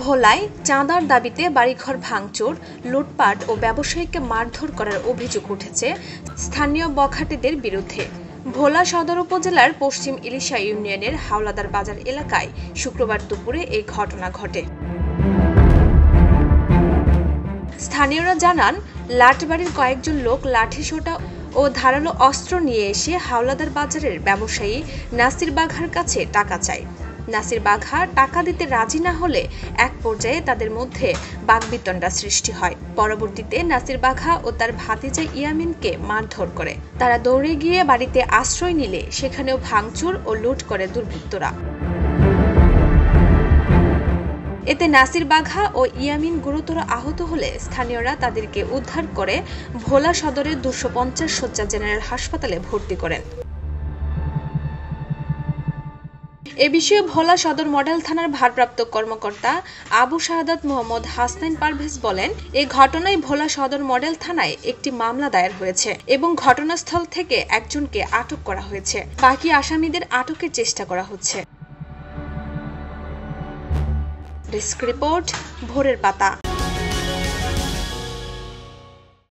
ভোলায় চাঁদার দাবিতে বাড়িঘর ভাঙচুর, লুটপাট ও ব্যবসায়ীকে মারধর করার অভিযোগ উঠেছে স্থানীয় বখাটেদের বিরুদ্ধে। ভোলা সদর উপজেলার পশ্চিম ইলিশা ইউনিয়নের হাওলাদার বাজার এলাকায় শুক্রবার দুপুরে এই ঘটনা ঘটে। স্থানীয়রা জানান, লাটবাড়ির কয়েকজন লোক লাঠিসোঁটা ও ধারালো অস্ত্র নিয়ে এসে হাওলাদার বাজারের ব্যবসায়ী নাসির বাঘার কাছে টাকা চায়। নাসির বাঘা টাকা দিতে রাজি না হলে এক পর্যায়ে তাদের মধ্যে বাকবিতণ্ডা সৃষ্টি হয়। পরবর্তীতে নাসির বাঘা ও তার ভাতিজা ইয়ামিনকে মারধর করে। তারা দৌড়ে গিয়ে বাড়িতে আশ্রয় নিলে সেখানেও ভাঙচুর ও লুট করে দুর্বৃত্তরা। এতে নাসির বাঘা ও ইয়ামিন গুরুতর আহত হলে স্থানীয়রা তাদেরকে উদ্ধার করে ভোলা সদরের 250 শয্যা জেনারেল হাসপাতালে ভর্তি করেন। এ বিষয়ে ভোলা সদর মডেল থানার ভারপ্রাপ্ত কর্মকর্তা আবু শাহাদাত মোহাম্মদ হাসনাইন পারভেজ বলেন, এই ঘটনায় ভোলা সদর মডেল থানায় একটি মামলা দায়ের হয়েছে এবং ঘটনাস্থল থেকে একজনকে আটক করা হয়েছে। বাকি আসামিদের আটকের চেষ্টা করা হচ্ছে। ডেস্ক রিপোর্ট, ভোরের পাতা।